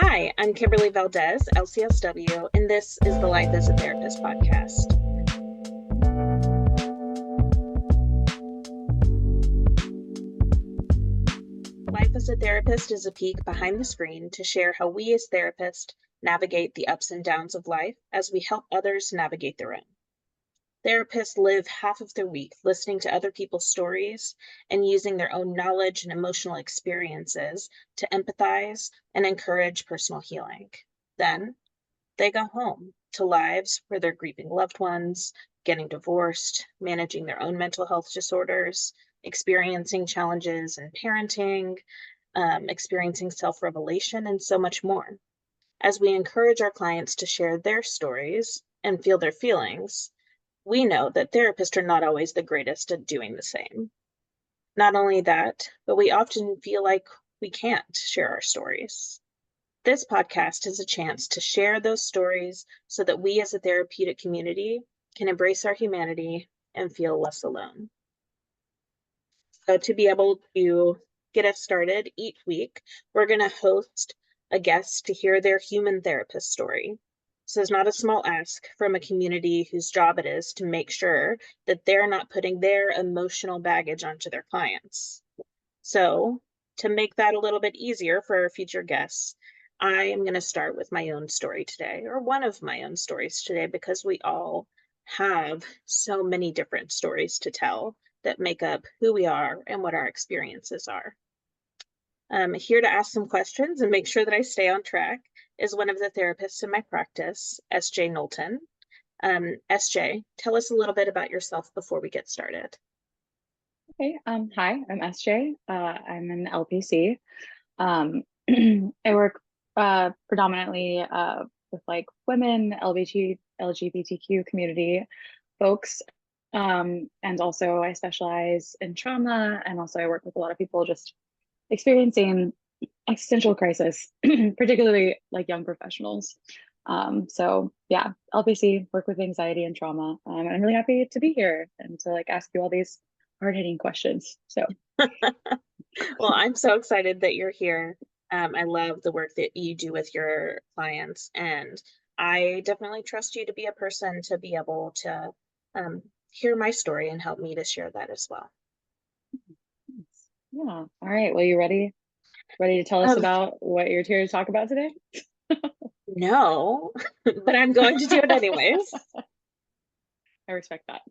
Hi, I'm Kimberly Valdez, LCSW, and this is the Life as a Therapist podcast. Life as a Therapist is a peek behind the screen to share how we as therapists navigate the ups and downs of life as we help others navigate their own. Therapists live half of their week listening to other people's stories and using their own knowledge and emotional experiences to empathize and encourage personal healing. Then they go home to lives where they're grieving loved ones, getting divorced, managing their own mental health disorders, experiencing challenges in parenting, experiencing self revelation, and so much more. As we encourage our clients to share their stories and feel their feelings, we know that therapists are not always the greatest at doing the same. Not only that, but we often feel like we can't share our stories. This podcast is a chance to share those stories so that we as a therapeutic community can embrace our humanity and feel less alone. So to be able to get us started each week, we're going to host a guest to hear their human therapist story. This is not a small ask from a community whose job it is to make sure that they're not putting their emotional baggage onto their clients. So to make that a little bit easier for our future guests, I am going to start with my own story today, or one of my own stories today, because we all have so many different stories to tell that make up who we are and what our experiences are. Here to ask some questions and make sure that I stay on track is one of the therapists in my practice, SJ Knowlton. SJ, tell us a little bit about yourself before we get started. Hey, hi, I'm SJ. I'm an LPC. I work predominantly with like women, LGBTQ community folks. And also I specialize in trauma, and also I work with a lot of people just experiencing existential crisis, particularly like young professionals. So yeah, LPC, work with anxiety and trauma. And I'm really happy to be here and to like ask you all these hard-hitting questions. So Well, I'm so excited that you're here. I love the work that you do with your clients, and I definitely trust you to be a person to be able to hear my story and help me to share that as well. yeah. All right. Well, you ready? Ready to tell us Um, about what you're here to talk about today? no, but I'm going to do it anyways. I respect that.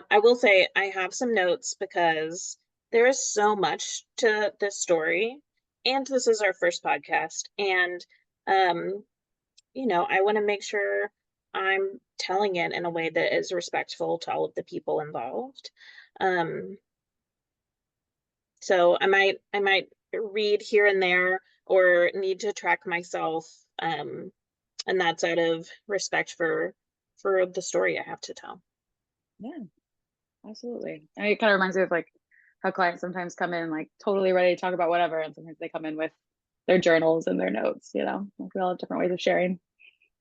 I will say I have some notes because there is so much to this story, and this is our first podcast, and um, I want to make sure I'm telling it in a way that is respectful to all of the people involved. Um, so I might read here and there or need to track myself, and that's out of respect for the story I have to tell. Yeah, absolutely. And it kind of reminds me of like how clients sometimes come in like totally ready to talk about whatever, and sometimes they come in with their journals and their notes, like we all have different ways of sharing.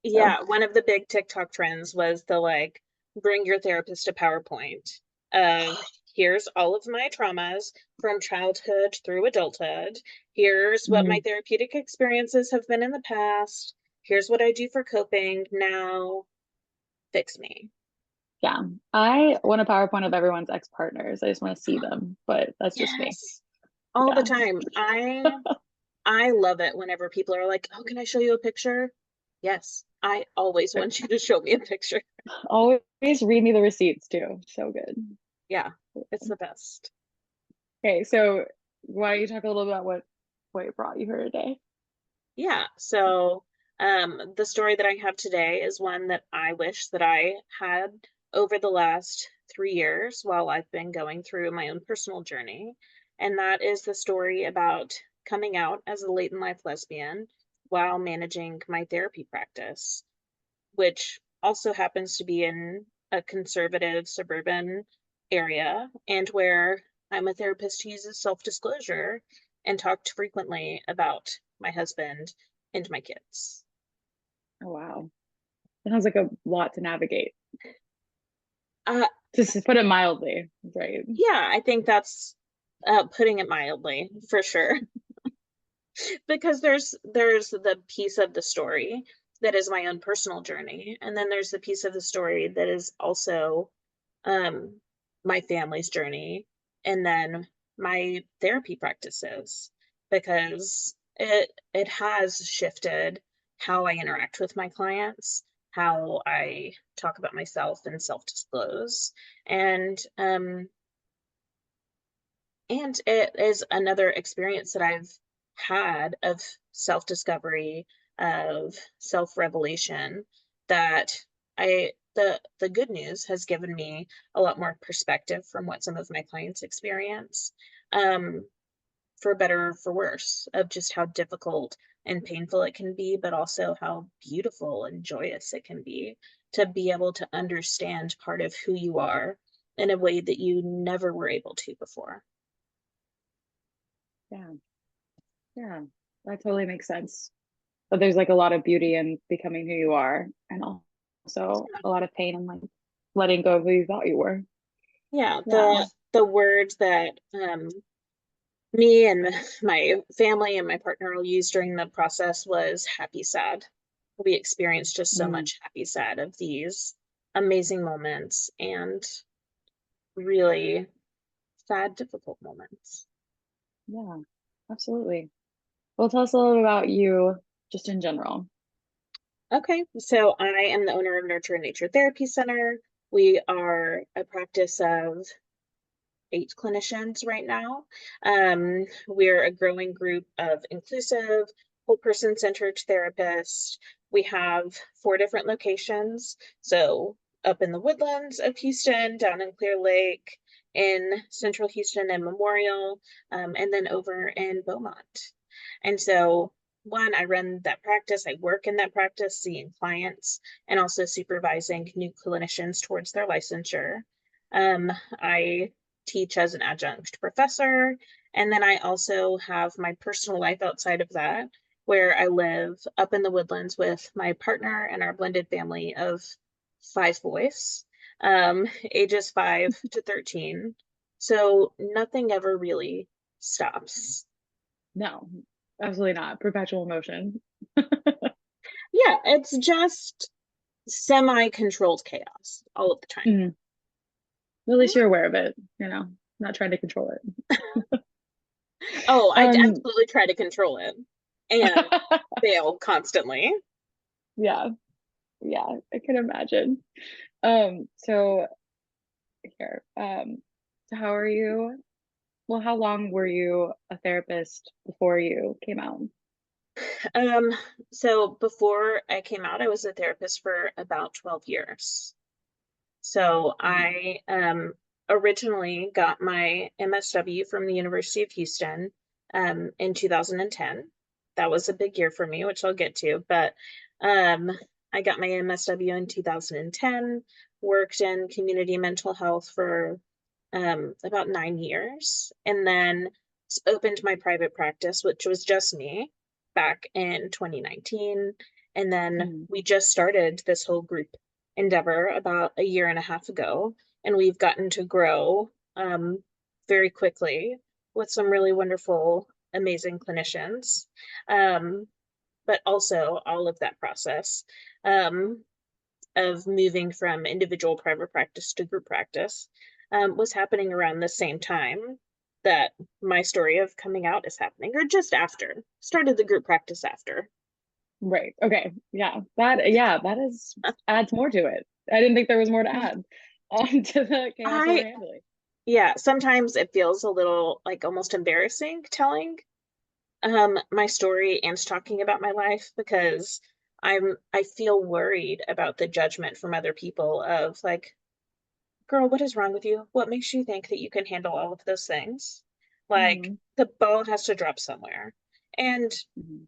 So Yeah, one of the big TikTok trends was the like bring your therapist a PowerPoint of here's all of my traumas from childhood through adulthood. Here's what my mhm. therapeutic experiences have been in the past. Here's what I do for coping. Now fix me. Yeah, I want a PowerPoint of everyone's ex-partners. I just want to see them, but that's just me. Yes. All the Yeah. time. I love it whenever people are like, "Oh, can I show you a picture?" Yes, I always want you to show me a picture. Always read me the receipts too. So good. Yeah, it's the best. Okay, so why don't you talk a little about what brought you here today? Yeah, so the story that I have today is one that I wish that I had over the last 3 years while I've been going through my own personal journey. And that is the story about coming out as a late in life lesbian while managing my therapy practice, which also happens to be in a conservative suburban area and where I'm a therapist who uses self disclosure and talked frequently about my husband and my kids. Oh wow. It sounds like a lot to navigate. Uh, Just to put it mildly, right? yeah, I think that's putting it mildly for sure. because there's the piece of the story that is my own personal journey, and then there's the piece of the story that is also um my family's journey, and then my therapy practices, because it has shifted how I interact with my clients, how I talk about myself and self-disclose, and it is another experience that I've had of self-discovery, of self-revelation, that the good news has given me a lot more perspective from what some of my clients experience, um, for better or for worse, of just how difficult and painful it can be, but also how beautiful and joyous it can be to be able to understand part of who you are in a way that you never were able to before. Yeah, yeah, that totally makes sense. But there's like a lot of beauty in becoming who you are, and also a lot of pain in like letting go of who you thought you were. Yeah, Yeah. the word that me and my family and my partner all used during the process was happy sad. We experienced just so Mm, much happy sad of these amazing moments and really sad, difficult moments. yeah, absolutely. Well, tell us a little bit about you just in general. Okay, so I am the owner of Nurture and Nature Therapy Center. We are a practice of 8 clinicians right now. We're a growing group of inclusive, whole person centered therapists. We have 4 different locations. So, up in the woodlands of Houston, down in Clear Lake, in central Houston and Memorial, and then over in Beaumont. And so, one, I run that practice, I work in that practice, seeing clients and also supervising new clinicians towards their licensure. I teach as an adjunct professor. And then I also have my personal life outside of that, where I live up in the woodlands with my partner and our blended family of 5 boys, ages 5 to 13. So nothing ever really stops. No, absolutely not. Perpetual motion. Yeah, it's just semi-controlled chaos all of the time. Mhm. At least you're aware of it, not trying to control it. Oh, I Um, absolutely try to control it and fail constantly. yeah, yeah, I can imagine. So here, so how are you? Well, how long were you a therapist before you came out? Um, so before I came out, I was a therapist for about 12 years. So Mhm. I originally got my MSW from the University of Houston in 2010. That was a big year for me, which I'll get to, but um, I got my MSW in 2010, worked in community mental health for about 9 years, and then opened my private practice, which was just me, back in 2019. And then Mhm. we just started this whole group endeavor about a year and a half ago, and we've gotten to grow very quickly with some really wonderful, amazing clinicians. Um, but also all of that process um, of moving from individual private practice to group practice was happening around the same time that my story of coming out is happening, or just after. Started the group practice after. Right. Okay. Yeah, that is adds more to it. I didn't think there was more to add to the chaos you were I, handling. yeah, sometimes it feels a little like almost embarrassing telling my story and talking about my life, because I feel worried about the judgment from other people of like, girl, what is wrong with you? What makes you think that you can handle all of those things? Like, Hmm. the ball has to drop somewhere. And Hmm.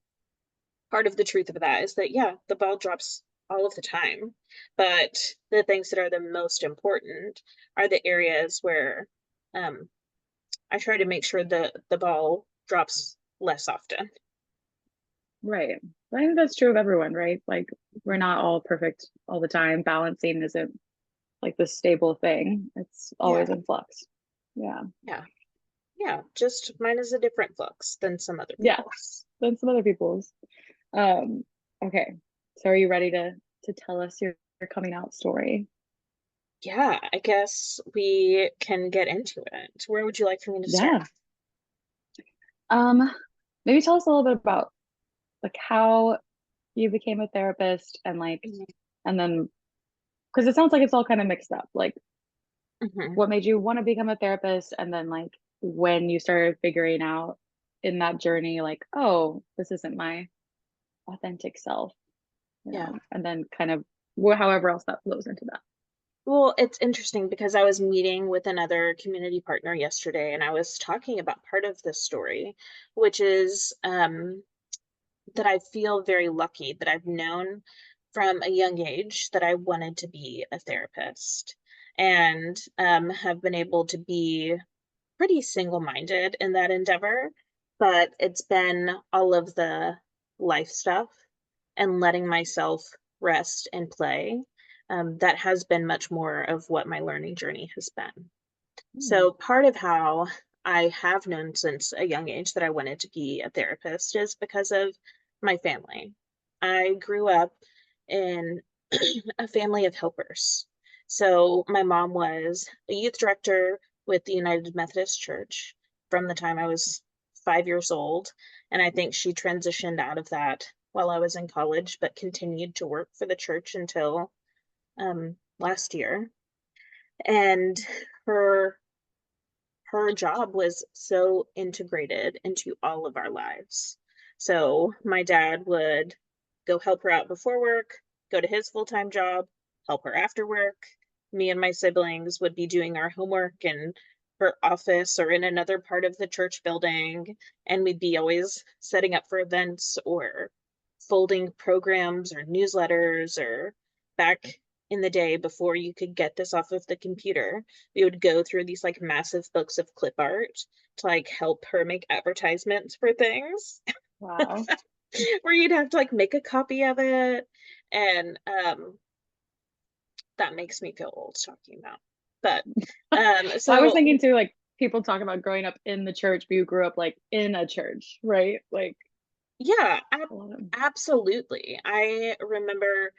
part of the truth of that is that, yeah, the ball drops all of the time. But the things that are the most important are the areas where um, I try to make sure the ball drops less often. Right. I think that's true of everyone, right? Like we're not all perfect all the time. Balancing isn't like the stable thing. It's Yeah, always in flux. Yeah. yeah, yeah. Just mine is a different flux than some other Yeah. people's. than some other people's. Um, okay. So are you ready to tell us your coming out story? Yeah, I guess we can get into it. Where would you like for me to start? Yeah. Um, Maybe tell us a little bit about like how you became a therapist and like and then because it sounds like it's all kind of mixed up. Like Mm-hmm. what made you want to become a therapist and then like when you started figuring out in that journey like, oh, this isn't my authentic self, Yeah. and then kind of however else that flows into that. Well, it's interesting because I was meeting with another community partner yesterday and I was talking about part of this story, which is that I feel very lucky that I've known from a young age that I wanted to be a therapist and have been able to be pretty single-minded in that endeavor, but it's been all of the life stuff and letting myself rest and play. That has been much more of what my learning journey has been. Hmm. So, part of how I have known since a young age that I wanted to be a therapist is because of my family. I grew up in a family of helpers. So, my mom was a youth director with the United Methodist Church from the time I was 5 years old. And I think she transitioned out of that while I was in college, but continued to work for the church until last year. And her her job was so integrated into all of our lives. So my dad would go help her out before work, go to his full-time job, help her after work. Me and my siblings would be doing our homework in her office or in another part of the church building, and we'd be always setting up for events or folding programs or newsletters or back in the day before you could get this off of the computer, we would go through these like massive books of clip art to like help her make advertisements for things Wow. where you'd have to like make a copy of it and that makes me feel old talking about. But Well, I was so thinking too, like people talk about growing up in the church, but you grew up like in a church, right? Like yeah, a lot of, absolutely. I remember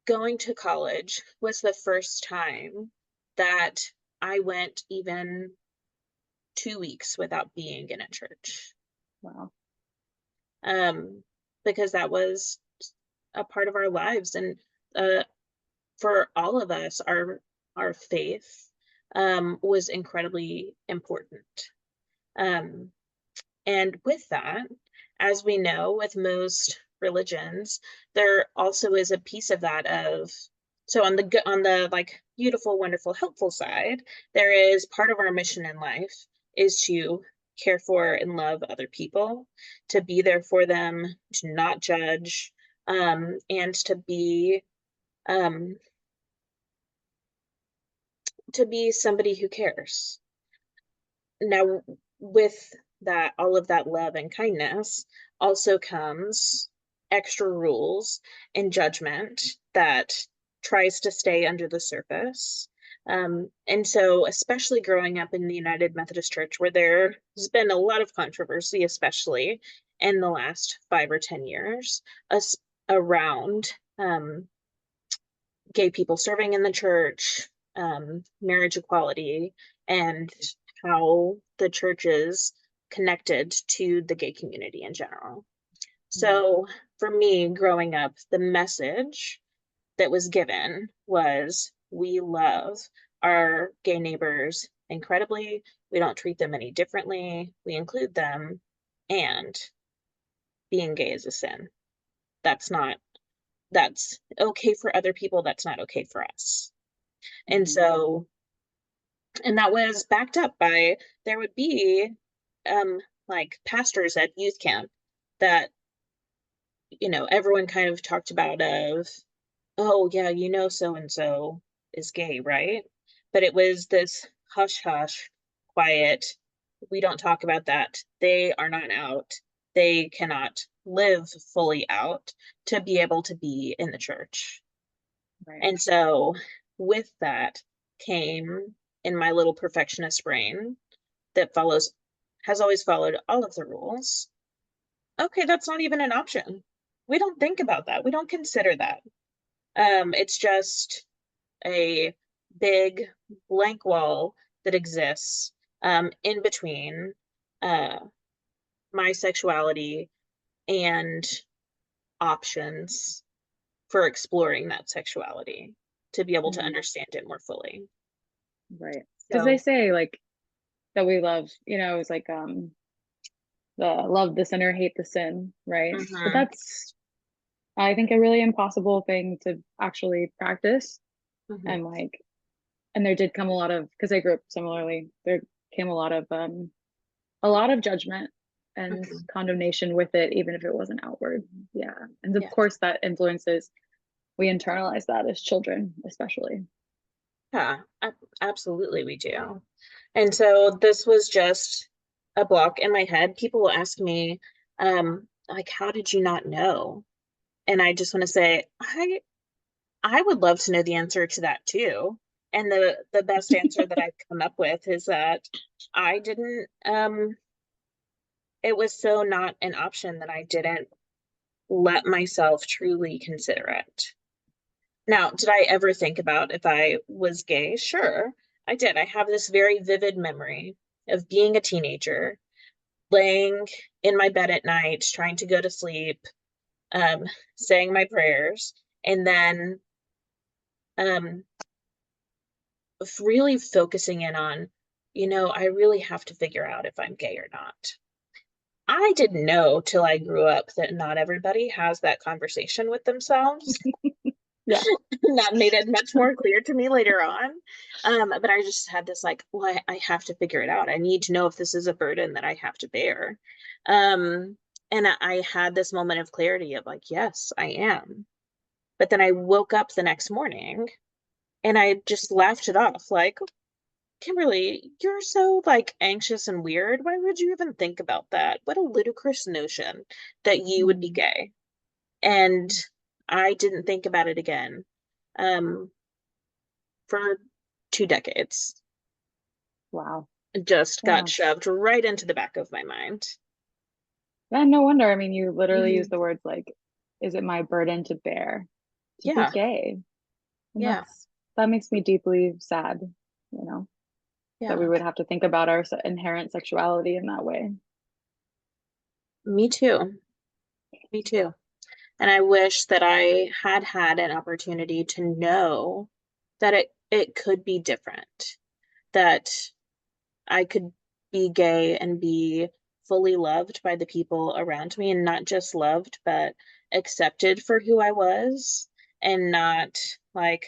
going to college was the first time that I went even 2 weeks without being in a church. wow. Um, because that was a part of our lives. And uh, for all of us, our faith was incredibly important. Um, and with that, as we know, with most religions, there also is a piece of that of so on the like beautiful, wonderful, helpful side, there is part of our mission in life is to care for and love other people, to be there for them, to not judge, and um, to be somebody who cares. Now, with that, all of that love and kindness also comes extra rules and judgment that tries to stay under the surface. And so, especially growing up in the United Methodist Church, where there has been a lot of controversy, especially in the last 5 or 10 years, us around gay people serving in the church, marriage equality, and how the church is connected to the gay community in general. Mm, So for me, growing up, the message that was given was we love our gay neighbors incredibly. We don't treat them any differently. We include them. And being gay is a sin. That's not, that's okay for other people. That's not okay for us. And mhm. so, and that was backed up by there would be um like pastors at youth camp that everyone kind of talked about of, oh yeah, so and so is gay, right? But it was this hush hush, quiet, we don't talk about that. They are not out. They cannot live fully out to be able to be in the church. Right. And so with that came in my little perfectionist brain that follows has always followed all of the rules. okay, that's not even an option. We don't think about that. We don't consider that. It's just a big blank wall that exists in between uh, my sexuality and options for exploring that sexuality to be able to Mhm. understand it more fully. Right. Because they So, say like that we love, it's like the love the sinner, hate the sin, right? But mhm, that's I think a really impossible thing to actually practice. mhm, And and there did come a lot of, because I grew up similarly, there came a lot of judgment and mhm. condemnation with it, even if it wasn't outward. Yeah. And of Yeah, course that influences, we internalize that as children, especially. yeah, absolutely we do. And so this was just a block in my head. People will ask me, like, how did you not know? And I just want to say, I would love to know the answer to that too. And the best answer that I've come up with is that I didn't it was so not an option that I didn't let myself truly consider it. Now, did I ever think about if I was gay? Sure, I did. I have this very vivid memory of being a teenager, laying in my bed at night, trying to go to sleep, um, saying my prayers, and then um, really focusing in on, I really have to figure out if I'm gay or not. I didn't know till I grew up that not everybody has that conversation with themselves. Yeah. That made it much more clear to me later on. But I just had this like, well, I have to figure it out. I need to know if this is a burden that I have to bear. And I had this moment of clarity of like, yes, I am. But then I woke up the next morning and I just laughed it off like, Kimberly, you're so like anxious and weird. Why would you even think about that? What a ludicrous notion that you would be Mm. gay. And I didn't think about it again um, for 2 decades. Wow. It just got Yeah. shoved right into the back of my mind. Yeah, no wonder. I mean, you literally use Hmm. the words like, is it my burden to bear to be Yeah, gay? And yeah, that makes me deeply sad, you know, that we yeah. would have to think about our inherent sexuality in that way. Me too. Me too. And I wish that I had had an opportunity to know that it could be different, that I could be gay and be fully loved by the people around me, and not just loved, but accepted for who I was, and not like,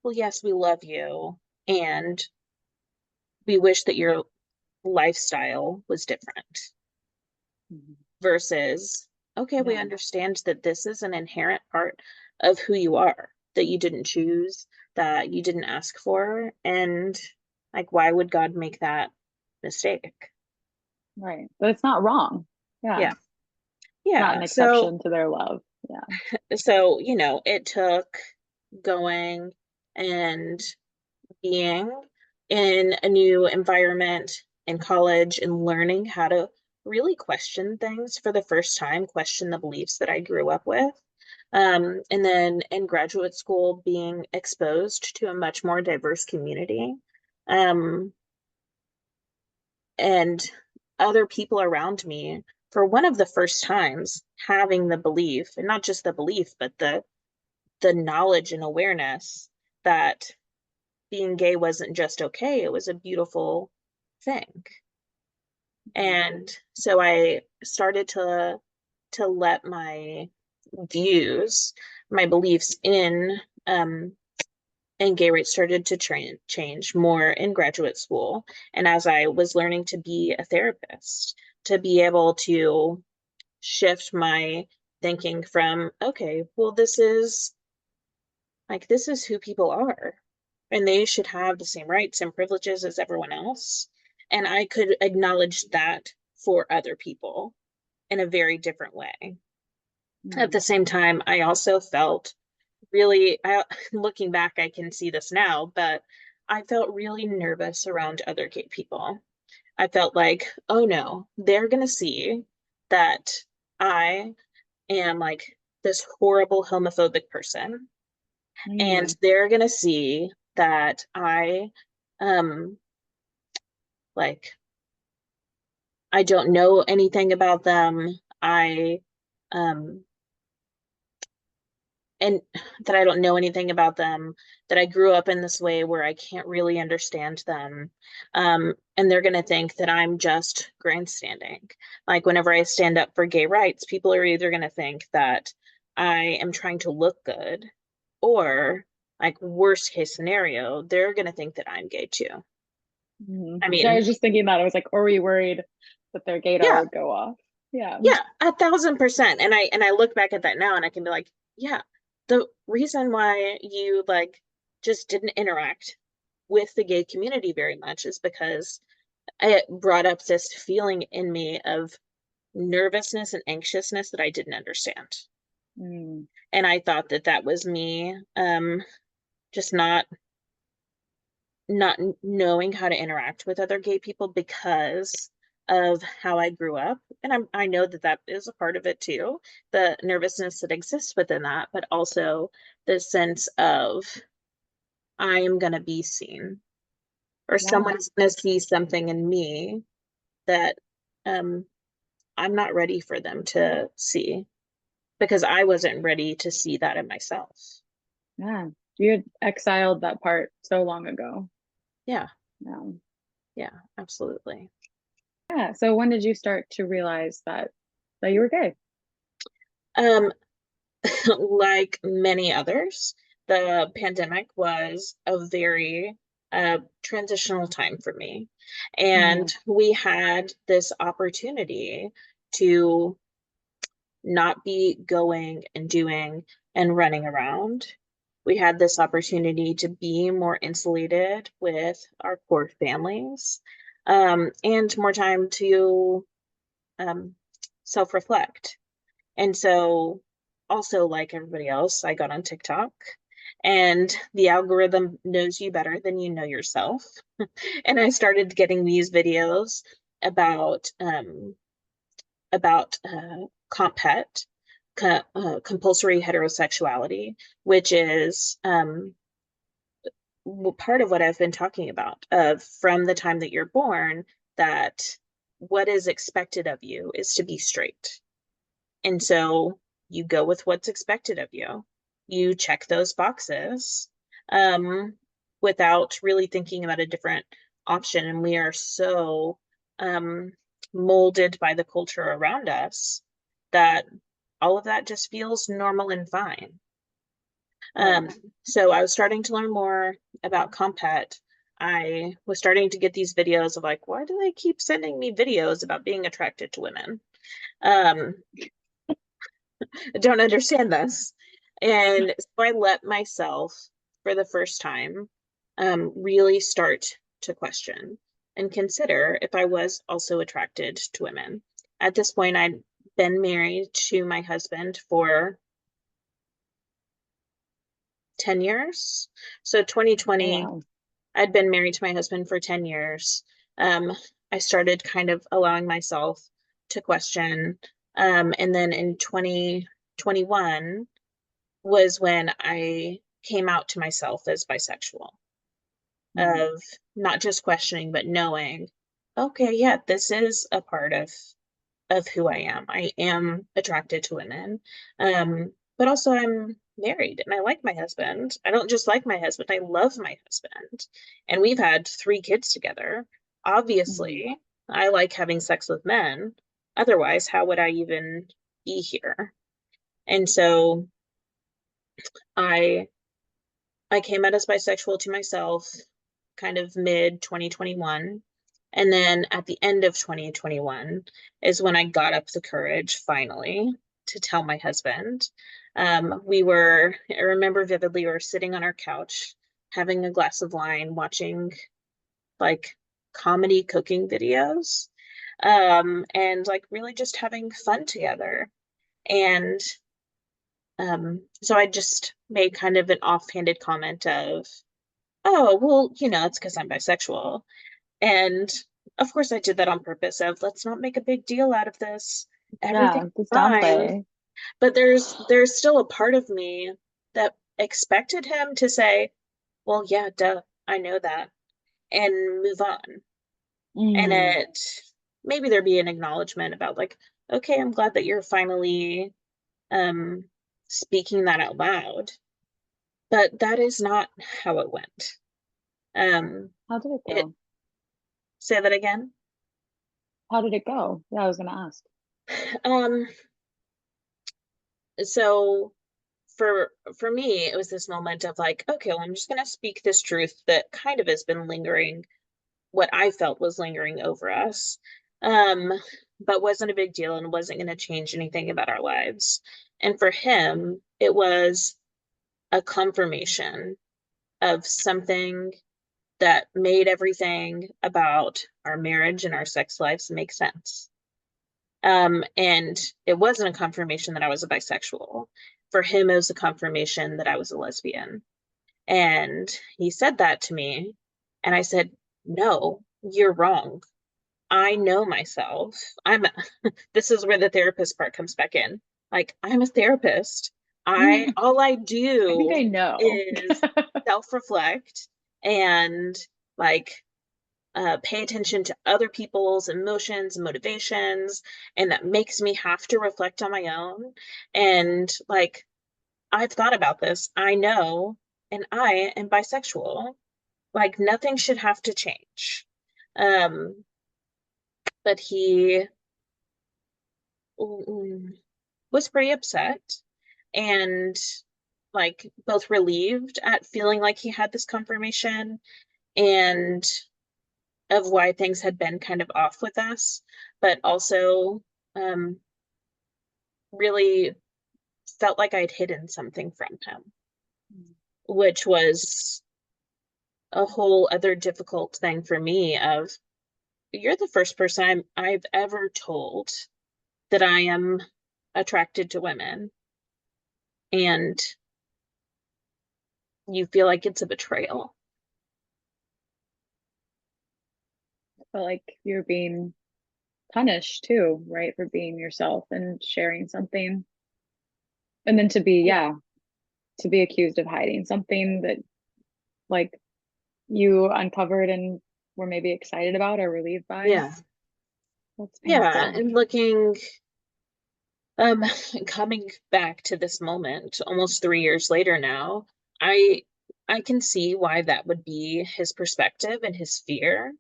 well, yes, we love you, and we wish that your lifestyle was different, Mhm. versus, okay, we Yeah, understand that this is an inherent part of who you are, that you didn't choose, that you didn't ask for, and like, why would God make that mistake? right. But it's not wrong. Yeah, Yeah. it's not Yeah. an So, exception to their love. Yeah. it took going and being in a new environment in college and learning how to really question things for the first time, question the beliefs that I grew up with. And then in graduate school, being exposed to a much more diverse community. Um, and other people around me, for one of the first times, having the belief, and not just the belief, but the knowledge and awareness that being gay wasn't just okay, it was a beautiful thing. Mhm. And so I started to let my views, my beliefs in gay rights started to change more in graduate school. And as I was learning to be a therapist, to be able to shift my thinking from, okay, well, this is who people are, and they should have the same rights and privileges as everyone else. And I could acknowledge that for other people in a very different way. At the Mm. same time, I also felt really, looking back, I can see this now, but I felt really nervous around other gay people. I felt like, oh no, they're going to see that I am like this horrible homophobic person, and Mm, they're gonna see that um like I don't know anything about them. Um and that I don't know anything about them, that I grew up in this way where I can't really understand them. And they're going to think that I'm just grandstanding. Like whenever I stand up for gay rights, people are either going to think that I am trying to look good, or like worst case scenario, they're going to think that I'm gay too. mm. I Yeah, I mean, was just thinking that. I was like, or were you worried that their gaydar yeah, would go off? Yeah. yeah, 1,000%. And I look back at that now and I can be like, yeah, the reason why you like just didn't interact with the gay community very much is because it brought up this feeling in me of nervousness and anxiousness that I didn't understand. Mm, And I thought that that was me just not knowing how to interact with other gay people because of how I grew up. And I know that that is a part of it too, the nervousness that exists within that, but also the sense of I am going to be seen, or yeah. someone's going to see something in me that um, I'm not ready for them to see, because I wasn't ready to see that in myself. Yeah. You had exiled that part so long ago. Yeah, Yeah. yeah, absolutely. Yeah. So when did you start to realize that you were gay? Um, like many others, the pandemic was a very transitional time for me. Mm, And we had this opportunity to not be going and doing and running around. We had this opportunity to be more insulated with our core families, and more time to um, self reflect. And so, also, like everybody else, I got on TikTok, and the algorithm knows you better than you know yourself. And I started getting these videos about compet, compulsory heterosexuality, which is part of what I've been talking about, of from the time that you're born, that what is expected of you is to be straight. And so you go with what's expected of you. You check those boxes um, without really thinking about a different option. And we are so um, molded by the culture around us that all of that just feels normal and fine. right. Um, so I was starting to learn more about compet. I was starting to get these videos of like, why do they keep sending me videos about being attracted to women? Um, don't understand this. And so I let myself, for the first time, really start to question and consider if I was also attracted to women. At this point, I'd been married to my husband for 10 years. So Oh 2020, wow. I'd been married to my husband for 10 years. Um, I started kind of allowing myself to question. And then in 2021, was when I came out to myself as bisexual, Mm, of not just questioning, but knowing, okay, yeah, this is a part of who I am. I am attracted to women. But also I'm married and I like my husband. I don't just like my husband, I love my husband. And we've had 3 kids together. mm, Obviously, I like having sex with men. Otherwise, how would I even be here? And so I I came out as bisexual to myself kind of mid 2021. And then at the end of 2021 is when I got up the courage finally to tell my husband. I remember vividly, we were sitting on our couch having a glass of wine, watching like comedy cooking videos, and like really just having fun together. And so I just made kind of an offhanded comment of, oh, well, it's because I'm bisexual. And of course, I did that on purpose of let's not make a big deal out of this. Yeah, everything's just fine. downplay. But there's still a part of me that expected him to say, well, yeah, duh, I know that, and move on. And Mm, maybe there be an acknowledgement about like, okay, I'm glad that you're finally um speaking that out loud. But that is not how it went. Um, how did it it go? say that again. How did it go? Yeah, I was gonna ask. Um, so for me, it was this moment of like, okay, well, I'm just gonna speak this truth that kind of has been lingering, what I felt was lingering over us. Um, but wasn't a big deal and wasn't gonna change anything about our lives. And for him, it was a confirmation of something that made everything about our marriage and our sex lives make sense. And it wasn't a confirmation that I was a bisexual. For him, it was a confirmation that I was a lesbian. And he said that to me. And I said, no, you're wrong. I know myself. This is where the therapist part comes back in. Like, I'm a therapist. All I I think I do know. is self-reflect and like pay attention to other people's emotions and motivations, and that makes me have to reflect on my own. And like, I've thought about this. I know, and I am bisexual. Like, nothing should have to change. Um, but he was pretty upset and like both relieved at feeling like he had this confirmation and of why things had been kind of off with us, but also um, really felt like I'd hidden something from him, which was a whole other difficult thing for me of you're the first person I've ever told that I am attracted to women, and you feel like it's a betrayal. But like you're being punished too, right, for being yourself and sharing something. And then to be, Yeah. yeah, to be accused of hiding something that like you uncovered and were maybe excited about or relieved by. Yeah. That's Yeah. painful. And looking, um, coming back to this moment almost 3 years later now, I I can see why that would be his perspective and his fear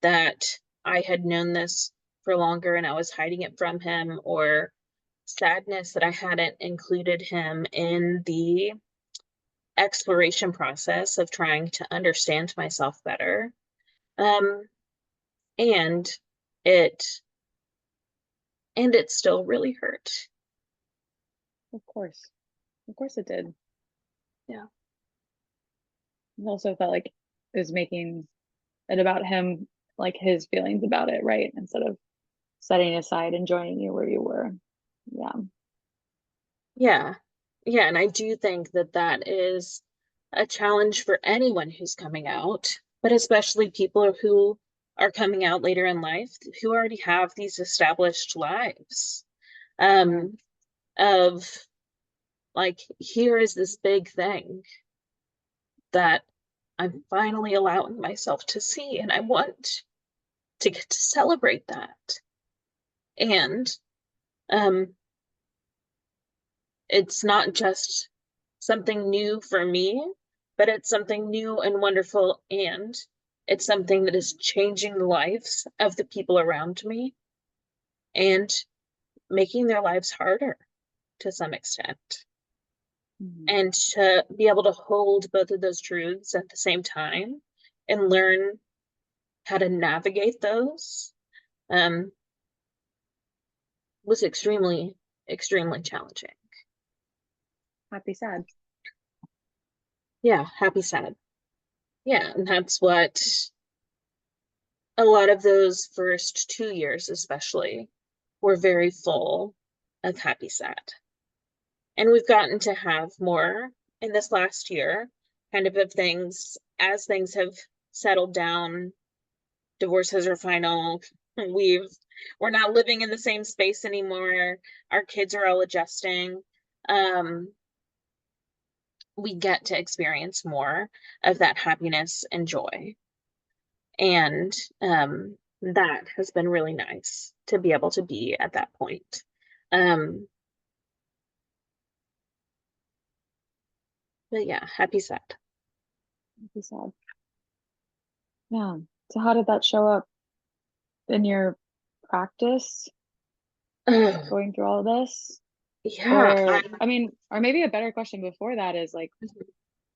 that I had known this for longer and I was hiding it from him, or sadness that I hadn't included him in the exploration process of trying to understand myself better. Um, and it it still really hurt. Of course. Of course it did. Yeah. It also felt like it was making it about him, like his feelings about it, right? Instead of setting aside and joining you where you were. Yeah. Yeah. Yeah, and I do think that that is a challenge for anyone who's coming out, but especially people who are coming out later in life who already have these established lives. Yeah. Um, of like, here is this big thing that I'm finally allowing myself to see, and I want to get to celebrate that. And um, it's not just something new for me, but it's something new and wonderful, and it's something that is changing the lives of the people around me and making their lives harder to some extent. Mhm. And to be able to hold both of those truths at the same time and learn how to navigate those um, was extremely, extremely challenging. Happy, sad. Yeah, happy, sad. Yeah, and that's what a lot of those first 2 years, especially, were very full of happy, sad. And we've gotten to have more in this last year, kind of things as things have settled down, divorces are final, We're not living in the same space anymore. Our kids are all adjusting. Um, we get to experience more of that happiness and joy. And that has been really nice to be able to be at that point. Um, but yeah, happy sad. You said. Yeah. So how did that show up in your practice Oh, going through all of this? yeah, Or, I mean, or maybe a better question before that is like,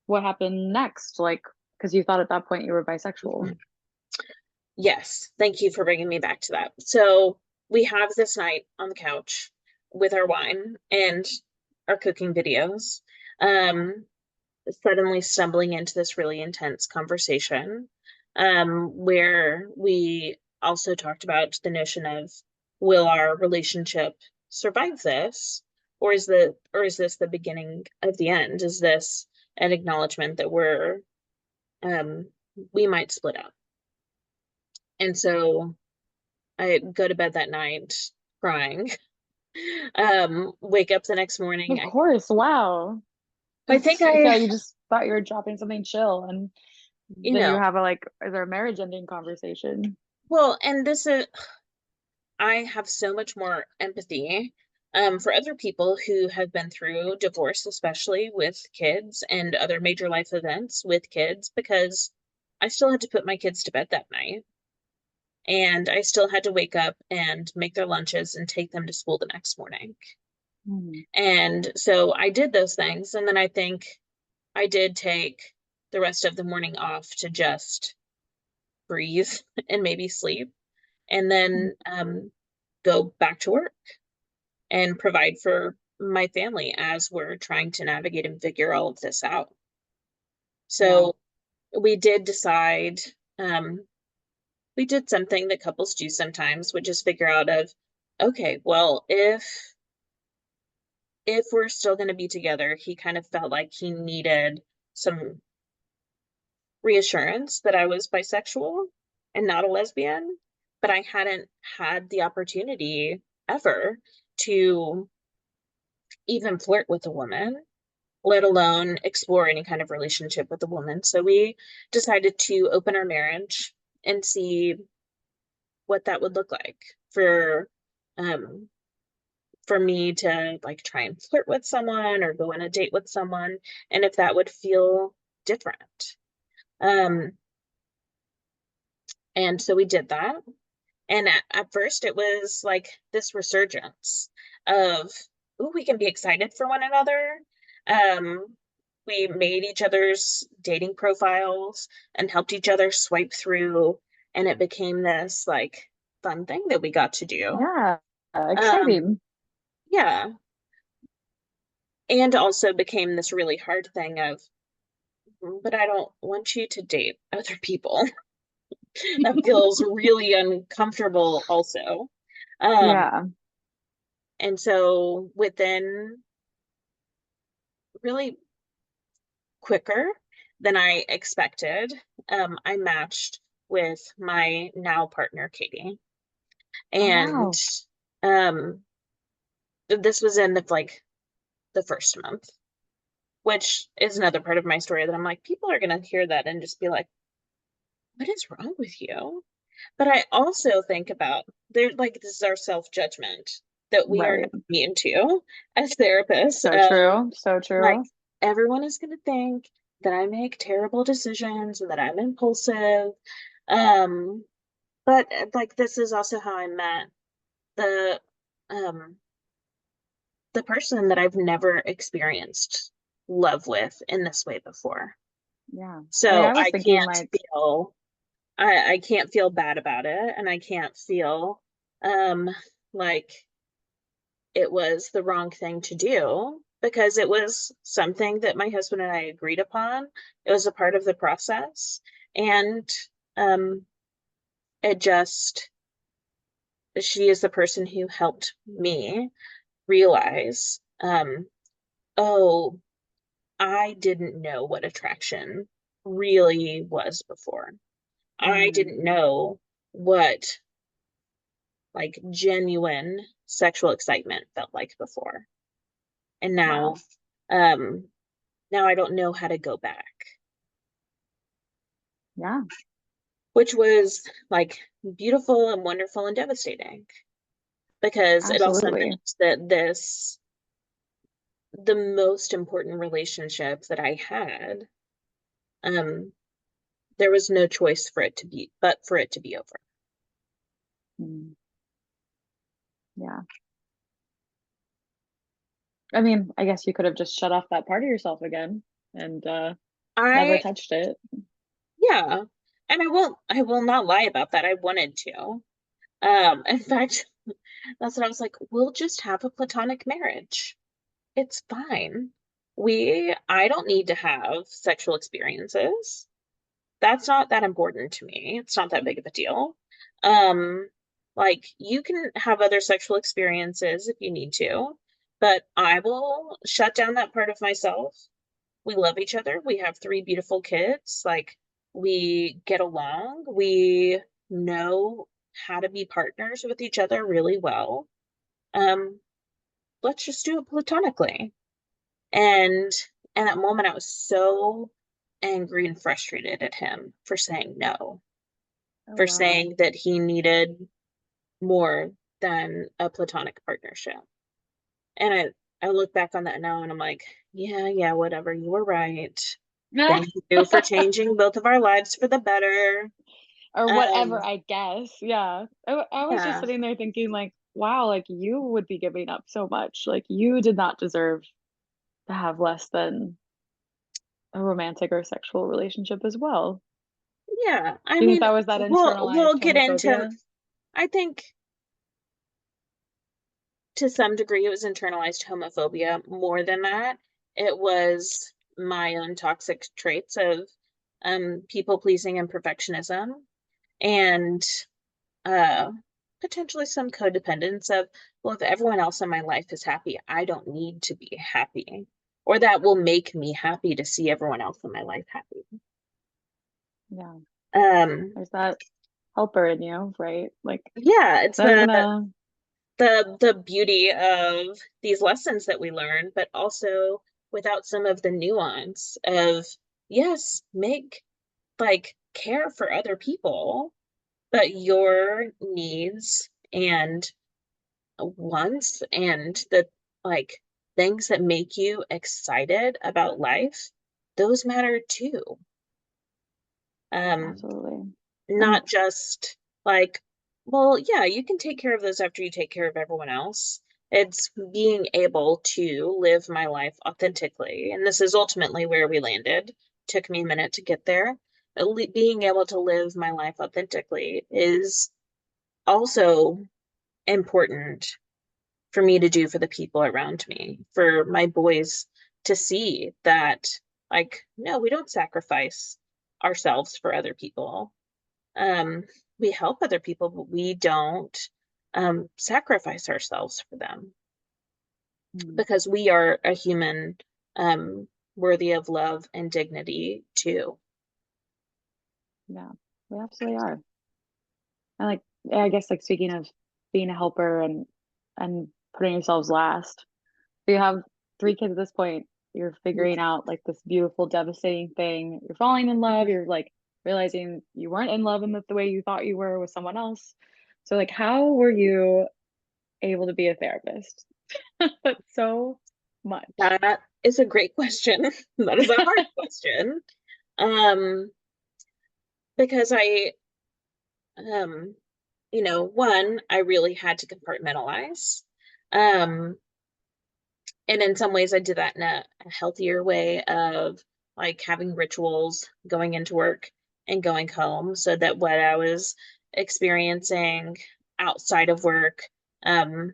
what happened next? Like, because you thought at that point you were bisexual. yes, thank you for bringing me back to that. So we have this night on the couch with our wine and our cooking videos. Um, Suddenly stumbling into this really intense conversation, where we also talked about the notion of, will our relationship survive this, or is this the beginning of the end? Is this an acknowledgement that um we might split up? And so I go to bed that night crying. Wake up the next morning. Of course. Wow. I think Yeah, I, you just thought you were dropping something chill, and you then you know, have a like, is there a marriage ending conversation? well, and this is, I have so much more empathy for other people who have been through divorce, especially with kids and other major life events with kids, because I still had to put my kids to bed that night. And I still had to wake up and make their lunches and take them to school the next morning. Hmm. And so I did those things. And then I think I did take the rest of the morning off to just breathe and maybe sleep, and then go back to work and provide for my family as we're trying to navigate and figure all of this out. Yeah. So we did decide, we did something that couples do sometimes, which is figure out of, okay, well, if we're still going to be together, he kind of felt like he needed some reassurance that I was bisexual and not a lesbian, but I hadn't had the opportunity ever to even flirt with a woman, let alone explore any kind of relationship with a woman. So we decided to open our marriage and see what that would look like for um for me to like try and flirt with someone or go on a date with someone, and if that would feel different. Um and so we did that. And at first it was like this resurgence of, ooh, we can be excited for one another. We made each other's dating profiles and helped each other swipe through, and it became this like fun thing that we got to do. Yeah. Um, Exciting. yeah. And also became this really hard thing of, but I don't want you to date other people. That feels really uncomfortable also. Um, Yeah. And so within really quicker than I expected, I matched with my now partner, Katie. Oh, And wow. um, this was in the first month, which is another part of my story that I'm like, people are gonna hear that and just be like, what is wrong with you? But I also think about, there, like, this is our self-judgment that we are not Right. immune to as therapists. So true. So Like, true. everyone is going to think that I make terrible decisions and that I'm impulsive. Um, but like, this is also how I met the um the person that I've never experienced love with in this way before. Yeah. I mean, So I was thinking like, I can't feel bad about it, and I can't feel um like it was the wrong thing to do, because it was something that my husband and I agreed upon. It was a part of the process. And um, it just, she is the person who helped me realize, oh, I didn't know what attraction really was before. I mm, didn't know what like genuine sexual excitement felt like before. And Wow. um, now I don't know how to go back, Yeah, which was like beautiful and wonderful and devastating because it also absolutely. meant that the most important relationship that I had, um, there was no choice for it to be, but for it to be over. Mm, yeah. I mean, I guess you could have just shut off that part of yourself again and never I, touched it. yeah, and I will not lie about that. I wanted to. In fact, that's what I was like, we'll just have a platonic marriage. It's fine. I don't need to have sexual experiences. That's not that important to me. It's not that big of a deal. Um, like you can have other sexual experiences if you need to, but I will shut down that part of myself. We love each other. We have three beautiful kids. Like we get along. We know how to be partners with each other really well. Um, let's just do it platonically. And in that moment, I was so angry and frustrated at him for saying no, Oh, for wow. saying that he needed more than a platonic partnership. And I look back on that now and I'm like, yeah, whatever. You were right. Thank you for changing both of our lives for the better. Or whatever, Um, I guess. Yeah. I was just yeah, sitting there thinking, like, wow, like you would be giving up so much. Like you did not deserve to have less than a romantic or sexual relationship as well. yeah. I Do you think mean, that was that we'll internalized get into. homophobia? I think to some degree it was internalized homophobia. More than that, it was my own toxic traits of people pleasing and perfectionism, and uh, potentially some codependence of, well, if everyone else in my life is happy, I don't need to be happy, or that will make me happy to see everyone else in my life happy. Yeah. Um, There's that helper in you, right? Like yeah, it's they're gonna the beauty of these lessons that we learn, but also without some of the nuance of, yes, make like care for other people, but your needs and wants and the like things that make you excited about life, those matter too. Um, absolutely. And not just like, well, yeah, you can take care of those after you take care of everyone else. It's being able to live my life authentically. And this is ultimately where we landed. Took me a minute to get there. Being able to live my life authentically is also important for me to do for the people around me, for my boys to see that, like, no, we don't sacrifice ourselves for other people. um, we help other people, but we don't sacrifice ourselves for them mm, because we are a human worthy of love and dignity too. yeah, we absolutely are. And like I guess like speaking of being a helper and putting yourselves last. So you have three kids at this point. You're figuring out like this beautiful, devastating thing. You're falling in love. Mhm. You're like realizing you weren't in love in the way you thought you were with someone else. So like how were you able to be a therapist? So much. That is a great question. That is a hard question. Um, because um, one, I really had to compartmentalize. Um, and in some ways I did that in a healthier way of like having rituals going into work and going home so that what I was experiencing outside of work, um,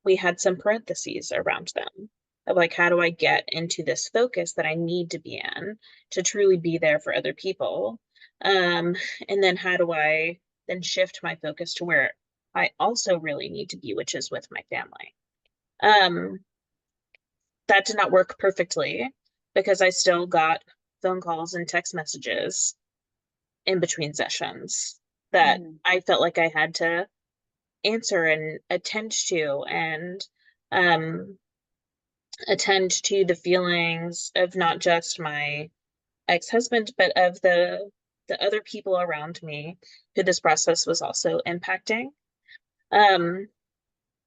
we had some parentheses around them of like, how do I get into this focus that I need to be in to truly be there for other people? Um, and then how do I then shift my focus to where I also really need to be, which is with my family. That did not work perfectly because I still got phone calls and text messages in between sessions that Mm, I felt like I had to answer and attend to, and attend to the feelings of not just my ex-husband, but of the other people around me who this process was also impacting.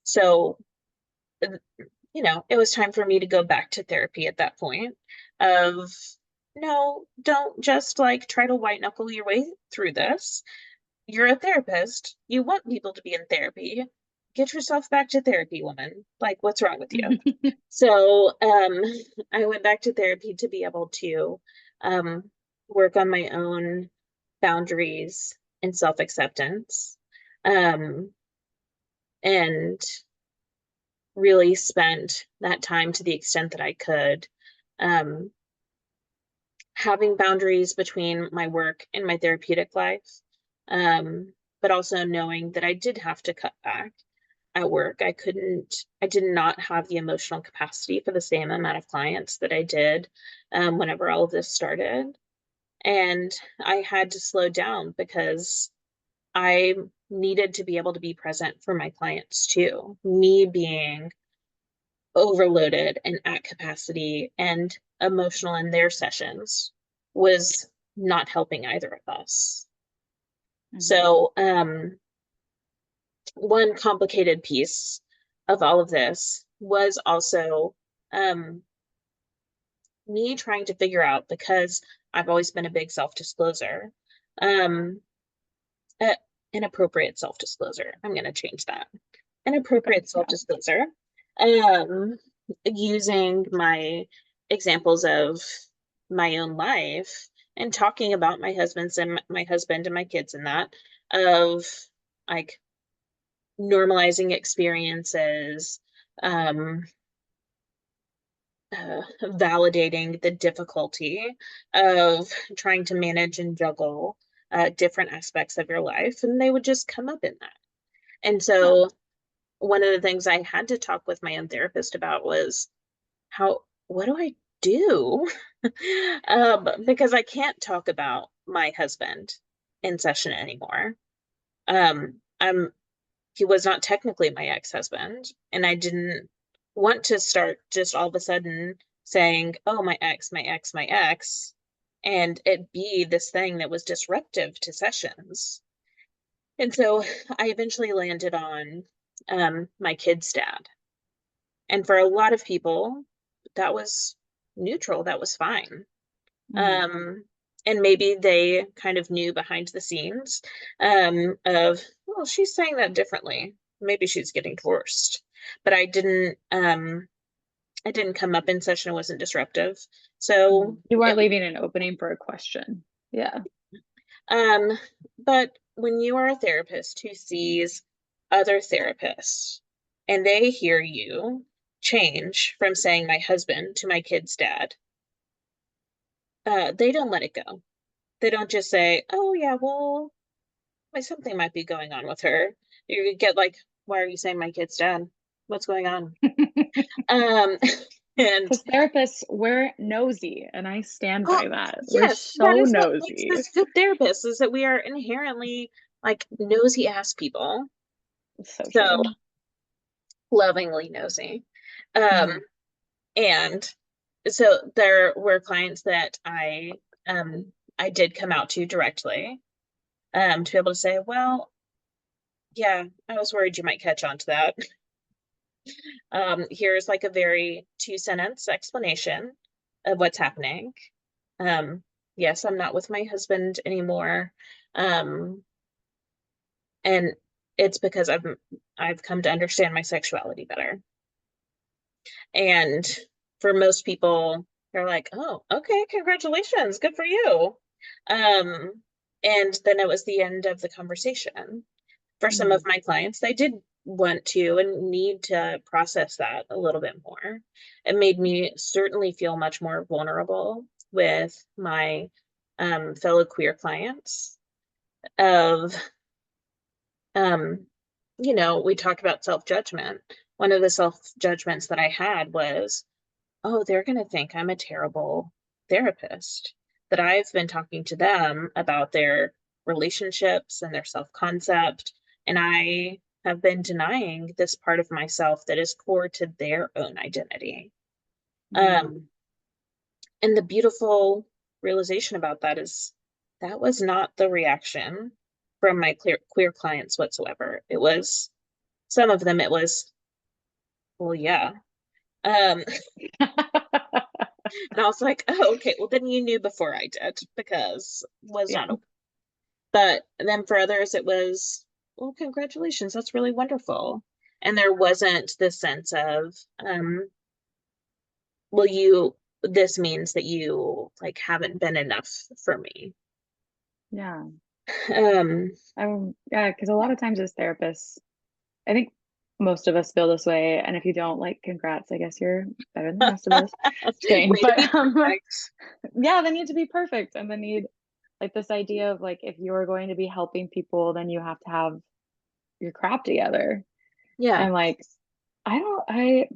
So, it was time for me to go back to therapy at that point of, no, don't just like try to white knuckle your way through this. You're a therapist. You want people to be in therapy. Get yourself back to therapy, woman. Like, what's wrong with you? So, I went back to therapy to be able to work on my own boundaries and self-acceptance, and really spent that time to the extent that I could, um, having boundaries between my work and my therapeutic life, but also knowing that I did have to cut back at work. I did not have the emotional capacity for the same amount of clients that I did whenever all of this started. And I had to slow down because I needed to be able to be present for my clients too. Me being overloaded and at capacity and emotional in their sessions was not helping either of us. So, one complicated piece of all of this was also me trying to figure out, because I've always been a big self-discloser, um, uh, inappropriate self-disclosure. I'm going to change that. Inappropriate self-disclosure, using my examples of my own life and talking about my husband and my kids, and that of like normalizing experiences, validating the difficulty of trying to manage and juggle different aspects of your life, and they would just come up in that. And so one of the things I had to talk with my own therapist about was what do I do? Because I can't talk about my husband in session anymore. He was not technically my ex-husband, and I didn't want to start just all of a sudden saying, oh, my ex, my ex, my ex, and it be this thing that was disruptive to sessions. And so I eventually landed on my kid's dad. And for a lot of people, that was neutral, that was fine. And maybe they kind of knew behind the scenes of, well, she's saying that differently. Maybe she's getting divorced. But I didn't come up in session, it wasn't disruptive. So you weren't leaving an opening for a question. Yeah. But when you are a therapist who sees other therapists and they hear you change from saying my husband to my kid's dad, they don't let it go. They don't just say, oh yeah, well, something might be going on with her. You get like, why are you saying my kid's dad? What's going on? And because therapists, we're nosy, and I stand by that. We're yes, that so is what makes nosy. us good therapists, is that we are inherently like nosy ass people. So So true. lovingly nosy. And so there were clients that I did come out to directly, to be able to say, well, yeah, I was worried you might catch on to that. Here's like a very 2-sentence explanation of what's happening. Yes, I'm not with my husband anymore. And it's because I've come to understand my sexuality better. And for most people, they're like, oh, okay, congratulations, good for you. And then it was the end of the conversation. For some of my clients, they did want to and need to process that a little bit more. It made me certainly feel much more vulnerable with my fellow queer clients of, we talked about self-judgment. One of the self-judgments that I had was, oh, they're going to think I'm a terrible therapist, that I've been talking to them about their relationships and their self-concept, and I have been denying this part of myself that is core to their own identity. Yeah. And the beautiful realization about that is that was not the reaction from my queer clients whatsoever. It was some of them, it was, well, yeah. Um, and I was like, oh, okay, well, then you knew before I did because was Yeah. not okay. But then for others, it was, well, congratulations, that's really wonderful. And there wasn't this sense of, well, this means that you like haven't been enough for me. Yeah. Um, Yeah, because a lot of times as therapists, I think most of us feel this way. And if you don't, like, congrats, I guess you're better than the rest of us. Just kidding. way to be But perfect. yeah, they need to be perfect. And they need like this idea of like if you're going to be helping people, then you have to have your crap together. Yeah. And like I don't I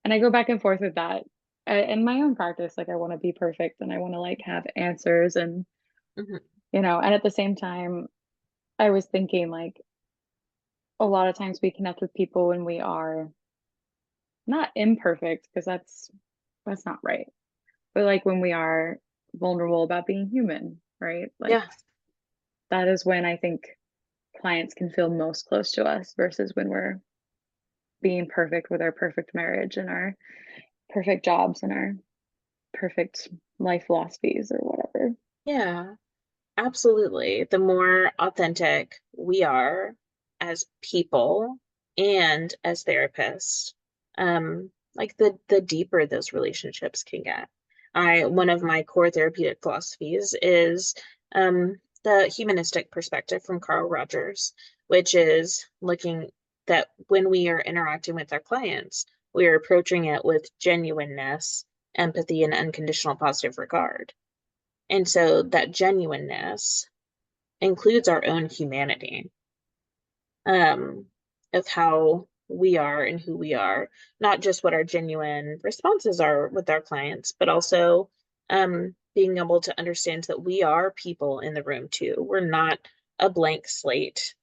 and I go back and forth with that. In my own practice, like I want to be perfect and I want to like have answers and Mhm. and at the same time, I was thinking like a lot of times we connect with people when we are not imperfect because that's not right. But like when we are vulnerable about being human, right? Like Yeah. that is when I think clients can feel most close to us versus when we're being perfect with our perfect marriage and our perfect jobs and our perfect life philosophies or whatever. Yeah. Absolutely. The more authentic we are as people and as therapists, like the deeper those relationships can get. One of my core therapeutic philosophies is the humanistic perspective from Carl Rogers, which is looking that when we are interacting with our clients, we are approaching it with genuineness, empathy, and unconditional positive regard. And so that genuineness includes our own humanity, um, of how we are and who we are, not just what our genuine responses are with our clients, but also being able to understand that we are people in the room too. We're not a blank slate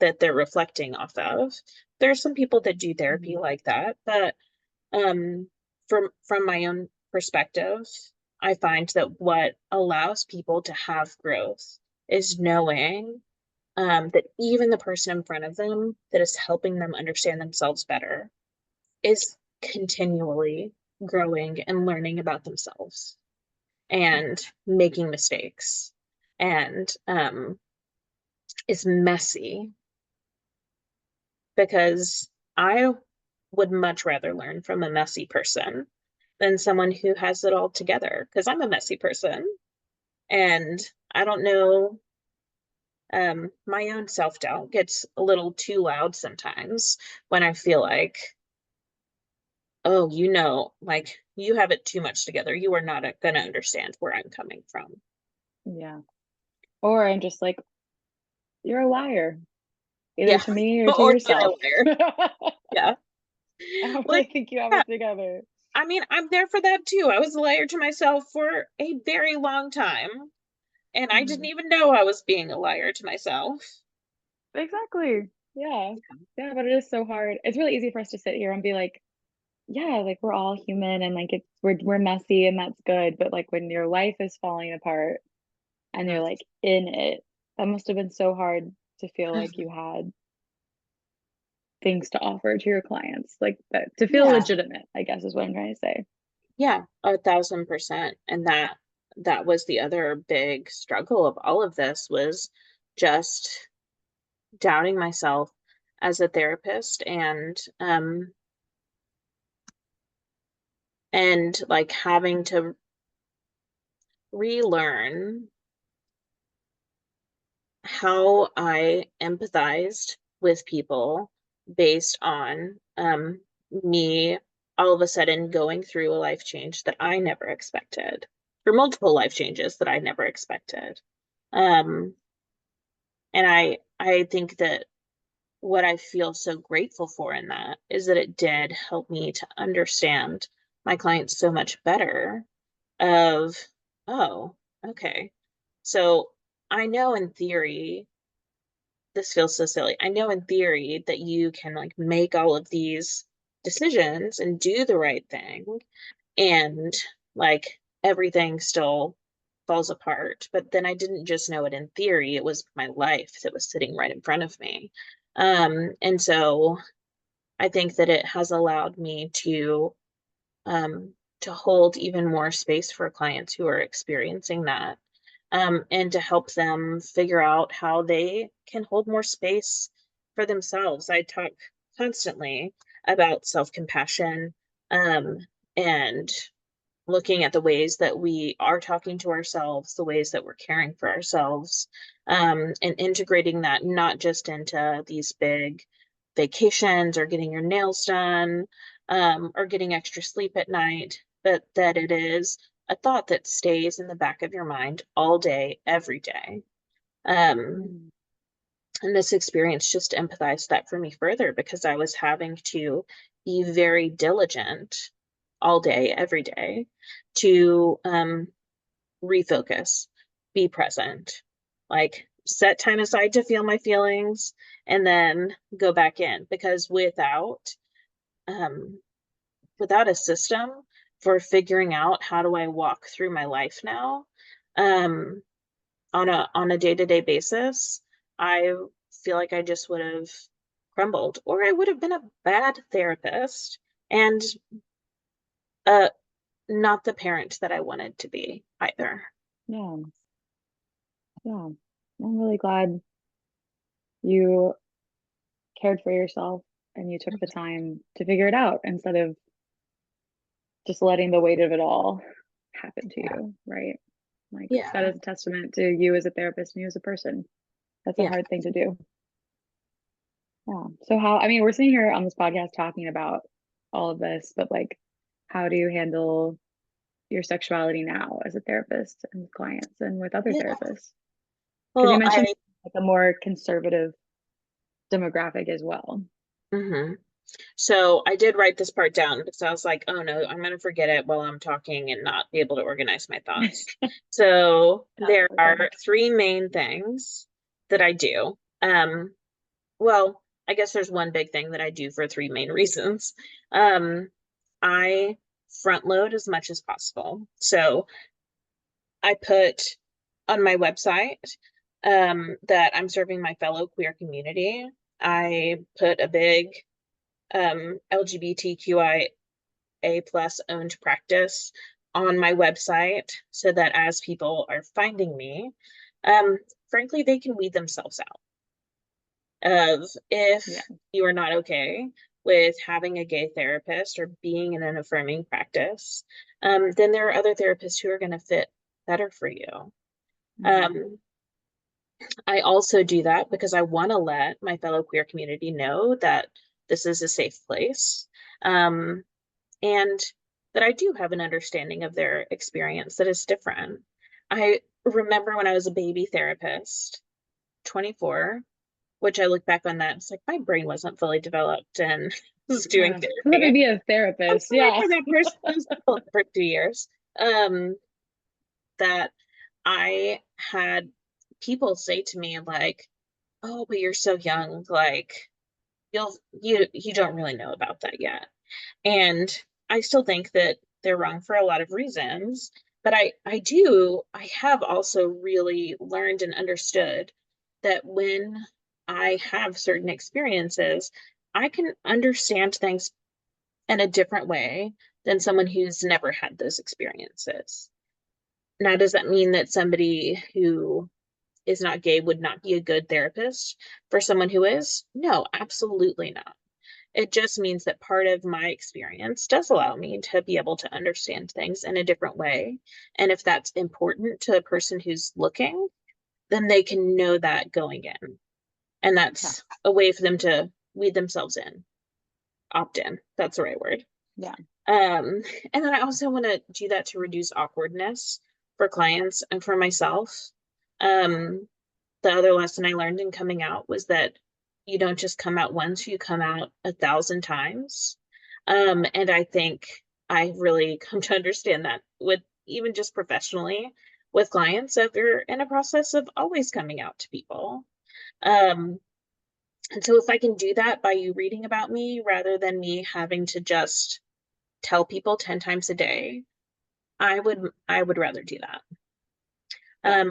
that they're reflecting off of. There are some people that do therapy Mhm. like that, but um, from my own perspective, I find that what allows people to have growth is knowing that even the person in front of them that is helping them understand themselves better is continually growing and learning about themselves and making mistakes and is messy because I would much rather learn from a messy person than someone who has it all together because I'm a messy person and I don't know. My own self-doubt gets a little too loud sometimes when I feel like, oh, like you have it too much together. You are not going to understand where I'm coming from. Yeah. Or I'm just like, you're a liar, either Yeah. to me or to Or you're a yourself. liar. Yeah. I don't really Like, think you have yeah, it together. I mean, I'm there for that too. I was a liar to myself for a very long time, and I didn't Mhm. even know I was being a liar to myself. Exactly. Yeah. Yeah, but it is so hard. It's really easy for us to sit here and be like, yeah, like we're all human and like we're messy and that's good. But like when your life is falling apart and you're Mhm. like in it, that must have been so hard to feel like you had things to offer to your clients. Like that to feel Yeah. legitimate, I guess is what I'm trying to say. Yeah, 1,000%. And that was the other big struggle of all of this was just doubting myself as a therapist and like having to relearn how I empathized with people based on me all of a sudden going through a life change that I never expected, or multiple life changes that I never expected. Um, and I think that what I feel so grateful for in that is that it did help me to understand my clients so much better of, oh, okay. So I know in theory this feels so silly. I know in theory that you can like make all of these decisions and do the right thing, and like everything still falls apart. But then I didn't just know it in theory, it was my life that was sitting right in front of me. And so I think that it has allowed me to hold even more space for clients who are experiencing that, and to help them figure out how they can hold more space for themselves. I talk constantly about self-compassion, and looking at the ways that we are talking to ourselves, the ways that we're caring for ourselves, and integrating that not just into these big vacations or getting your nails done, or getting extra sleep at night, but that it is a thought that stays in the back of your mind all day, every day. Um, Mm. and this experience just empathized that for me further because I was having to be very diligent all day, every day to refocus, be present, like set time aside to feel my feelings and then go back in. Because um, without a system for figuring out how do I walk through my life now, um, on a day-to-day basis, I feel like I just would have crumbled, or I would have been a bad therapist and uh not the parent that I wanted to be either. Yeah, yeah. I'm really glad you cared for yourself and you took the time to figure it out instead of just letting the weight of it all happen to Yeah. you, right? Like that Yeah. is a testament to you as a therapist and you as a person. That's a Yeah. hard thing to do. Yeah. So how, I mean, we're sitting here on this podcast talking about all of this, but like, how do you handle your sexuality now as a therapist and with clients and with other Yeah. therapists? Because you Well, mentioned I like a more conservative demographic as well. mhm. So I did write this part down because I was like, oh no, I'm gonna forget it while I'm talking and not be able to organize my thoughts. So That's there okay. are three main things that I do. Well, I guess there's one big thing that I do for three main reasons. I front load as much as possible. So I put on my website that I'm serving my fellow queer community. I put a big LGBTQIA plus owned practice on my website so that as people are finding me, um, frankly, they can weed themselves out of Yeah. if you are not okay with having a gay therapist or being in an affirming practice, then there are other therapists who are going to fit better for you. Mhm. Um, I also do that because I want to let my fellow queer community know that this is a safe place, um, and that I do have an understanding of their experience that is different. I remember when I was a baby therapist, 24, which I look back on that, it's like my brain wasn't fully developed and was doing Yeah. Let me therapy. be a I'm therapist. sorry Yeah. for that person, those people for 2 years. Um, that I had people say to me like, "Oh, but you're so young, like you don't really know about that yet." And I still think that they're wrong for a lot of reasons, but I have also really learned and understood that when I have certain experiences, I can understand things in a different way than someone who's never had those experiences. Now, does that mean that somebody who is not gay would not be a good therapist for someone who is? No, absolutely not. It just means that part of my experience does allow me to be able to understand things in a different way. And if that's important to a person who's looking, then they can know that going in. And Yeah. that's a way for them to weed themselves in, opt in. That's the right word. Yeah. Um, and then I also want to do that to reduce awkwardness for clients and for myself. Um, the other lesson I learned in coming out was that you don't just come out once, you come out 1,000 times. And I think I really come to understand that with even just professionally with clients, if you're in a process of always coming out to people. Um, And so if I can do that by you reading about me rather than me having to just tell people 10 times a day, I would rather do that. Yeah.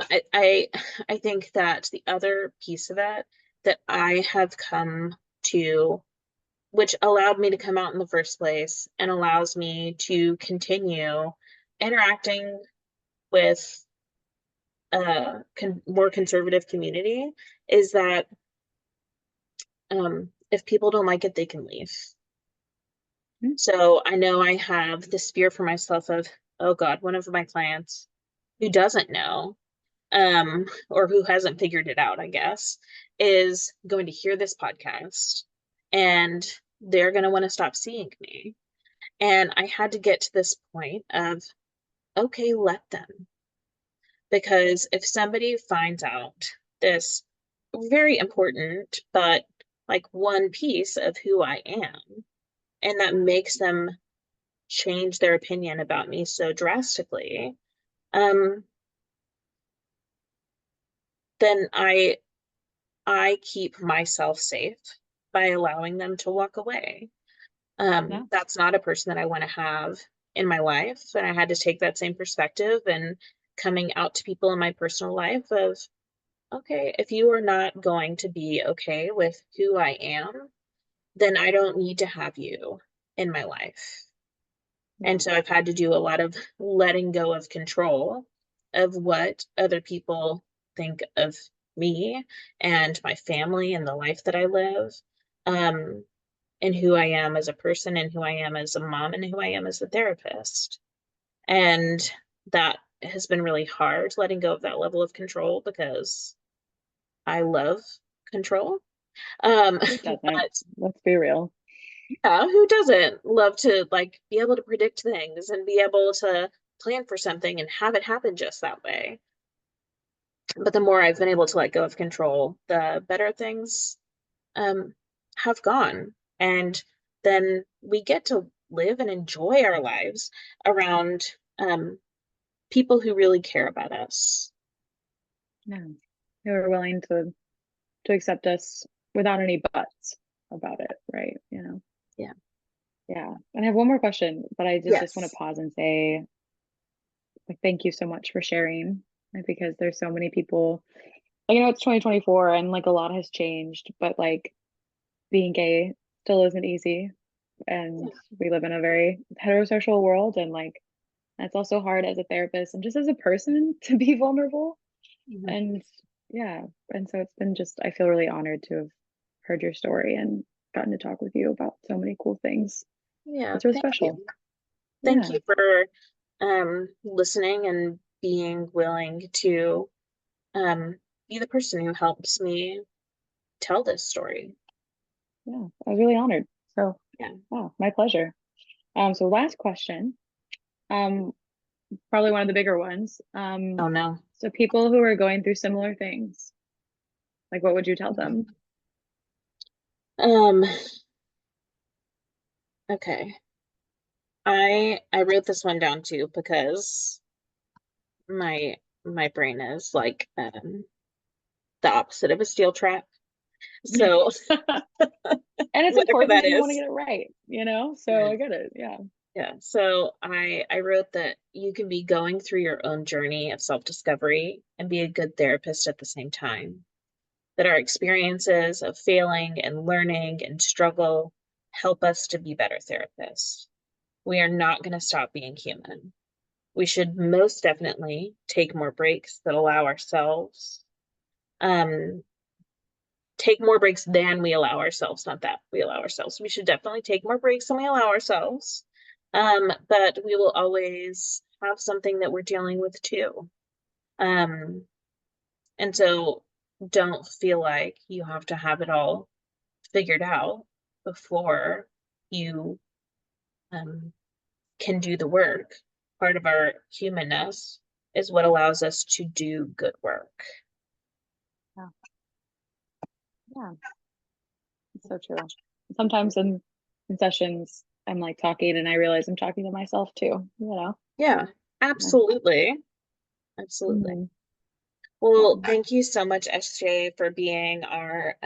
I think that the other piece of it that I have come to, which allowed me to come out in the first place and allows me to continue interacting with a more conservative community, is that if people don't like it, they can leave. Mhm. So I know I have this fear for myself of, oh God, one of my clients who doesn't know, or who hasn't figured it out, I guess, is going to hear this podcast and they're going to want to stop seeing me. And I had to get to this point of, okay, let them. Because if somebody finds out this very important, but like one piece of who I am, and that makes them change their opinion about me so drastically, um, then I keep myself safe by allowing them to walk away. Yeah. That's not a person that I want to have in my life. And I had to take that same perspective and coming out to people in my personal life of, okay, if you are not going to be okay with who I am, then I don't need to have you in my life. And Yeah. so I've had to do a lot of letting go of control of what other people think of me and my family and the life that I live, um, and who I am as a person and who I am as a mom and who I am as a therapist. And that has been really hard letting go of that level of control because I love control. Who doesn't? But Let's be real. yeah, who doesn't love to like be able to predict things and be able to plan for something and have it happen just that way? But the more I've been able to let go of control, the better things um have gone. And then we get to live and enjoy our lives around people who really care about us. Yeah. Who are willing to accept us without any buts about it, right? You know. Yeah. Yeah. And I have one more question, but I just want to Yes. pause and say like thank you so much for sharing. Right? Because there's so many people, like, you know, it's 2024 and like a lot has changed, but like being gay still isn't easy. Yeah. And we live in a very heterosexual world, and like it's also hard as a therapist and just as a person to be vulnerable. Mhm. And yeah, and so it's been just, I feel really honored to have heard your story and gotten to talk with you about so many cool things. Yeah, It's really thank you. special. Thank Yeah. you for listening and being willing to um, be the person who helps me tell this story. Yeah. I was really honored. So, Yeah. wow, my pleasure. So last question, um, probably one of the bigger ones. Oh no. So people who are going through similar things, like what would you tell them? Um, okay. I wrote this one down too because my brain is like the opposite of a steel trap. So And it's whatever important that because we want to is. get it right, you know? So Yeah. I get it. Yeah. Yeah. So I wrote that you can be going through your own journey of self-discovery and be a good therapist at the same time. That our experiences of failing and learning and struggle help us to be better therapists. We are not going to stop being human. We should most definitely take more breaks that allow ourselves, um, take more breaks than we allow ourselves, not that we allow ourselves. We should definitely take more breaks than we allow ourselves. But we will always have something that we're dealing with too. Um, and so don't feel like you have to have it all figured out before you um, can do the work. Part of our humanness is what allows us to do good work. Yeah. Yeah. It's so true. Sometimes in sessions, I'm like talking and I realize I'm talking to myself too, you know? Yeah, Yeah. absolutely. Absolutely. Mhm. Well, Yeah. thank you so much, SJ, for being our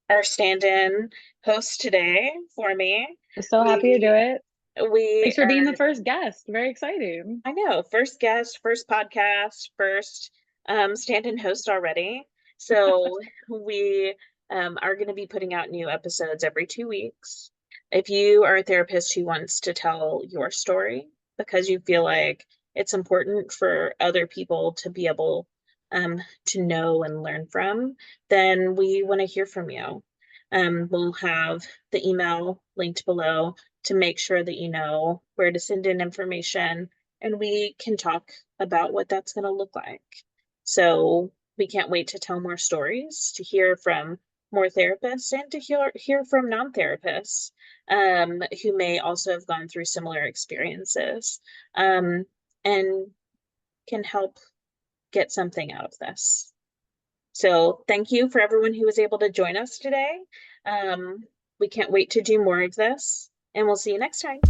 our stand-in host today for me. I'm so happy to do We it. we Thanks for being the first guest. Very exciting. I know, first guest, first podcast, first stand-in host already. So we are going to be putting out new episodes every 2 weeks. If you are a therapist who wants to tell your story because you feel like it's important for other people to be able to know and learn from, then we want to hear from you. We'll have the email linked below to make sure that you know where to send in information and we can talk about what that's going to look like. So we can't wait to tell more stories, to hear from more therapists, and to hear from non-therapists who may also have gone through similar experiences and can help get something out of this. So thank you for everyone who was able to join us today. We can't wait to do more of this, and we'll see you next time.